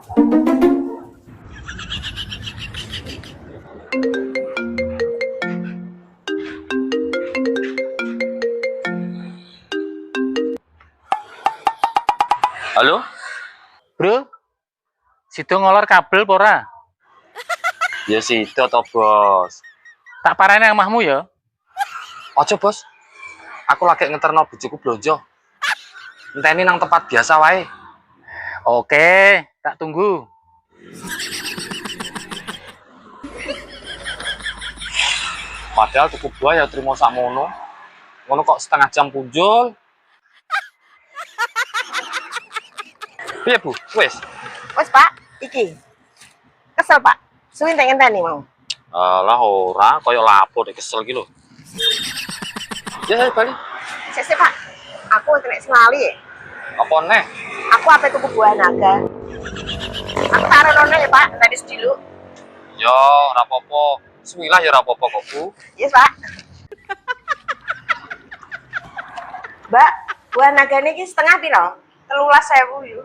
Halo? Bro, sido ngolor kabel pora. Ya situ toh, Bos. Tak parane amahmu ya. Ojo, Bos. Aku lagi ngeterno bojoku blonjo. Enteni nang tempat biasa wae. Oke, tak tunggu. Padahal tuku buah ya terima sakmono. Ngono kok setengah jam punjul. Piye, Bu? Wes. Wes Pak, iki. Kesel Pak, suwi tak ngenteni mau. Alah ora, koyo lapor kesel iki lho. Ya, bali. Sik Pak, aku kena sengali. Apa neh? Aku apa tuku buah naga. Aku taruh none ya Pak, tadi sedulu. Ya, ora apa-apa. Bismillah ya ora apa-apa kok, Bu. Yes Pak. Mbak, buah nagane iki setengah piro? 13.000 yo.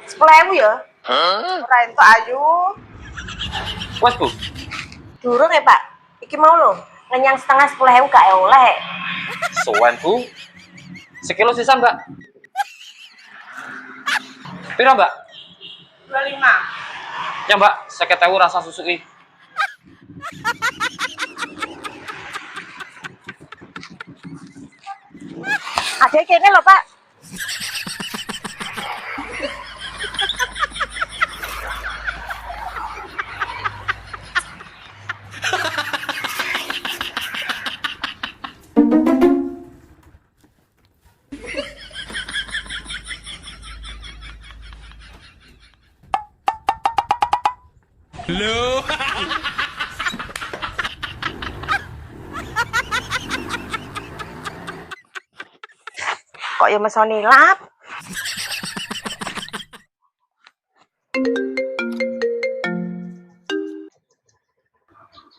10.000 ya? Ora entuk ayu. Wes, Bu. Durung ya Pak. Iki mau lho, ngenyang setengah 10.000 gak oleh. Suwen, Bu. Sekilo sisa, Mbak. Piro, Mbak? 25. Ya, Mbak, 50.000 rasa susu iki. Ada kene lho Pak. Loh. Kok ya mesoni lap?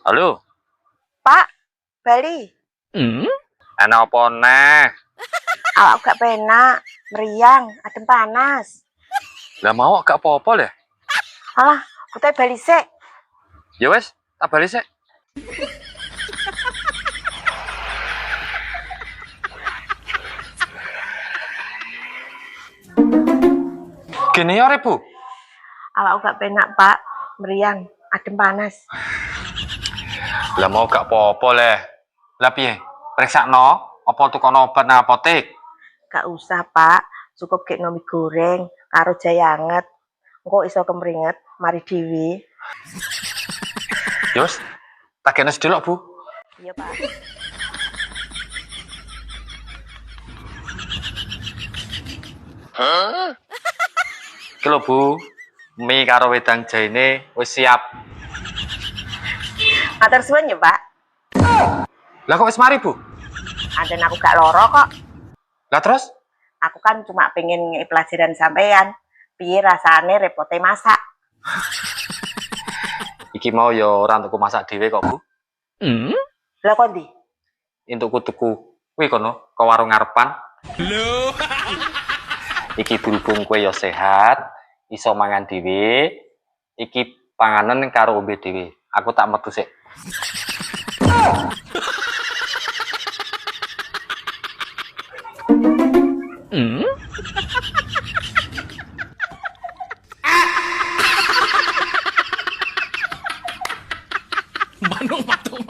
Halo. Pak, bali. Enak apa neh? Awak gak penak, meriang, adem panas. Lah mau gak apa-apa lho. Alah, kutai bali sik. Ya wes, tak bali sik. Gini ya, Bu. Awak gak penak, Pak, meriang, adem panas. Lah mau gak apa-apa leh. Lah piye? Periksakno apa tukono obat nang apotek? Gak usah, Pak. Cukup gek mie goreng karo jahe anget. Engko iso kemringet, mari dhewe. Ya wes, tak kene sedilok, Bu. Iya, Pak. Iki lho, Bu. Mie karo wedang jaine wis siap. Matur suwun ya, Pak. Lah kok wis mari, Bu? Anten aku gak loro kok. Lah terus? Aku kan cuma pengen ngei pelajaran sampean. Piye rasane repote masak. Iki mau ya ora tuku masak dhewe kok, Bu. Lah kok ndi? Entuk tuku kuwi kono ke warung ngarepan. Loh. Iki berhubung kowe ya sehat, iso mangan dhewe. Iki panganan karo ombe dhewe. Aku tak metu sik. Manung matung.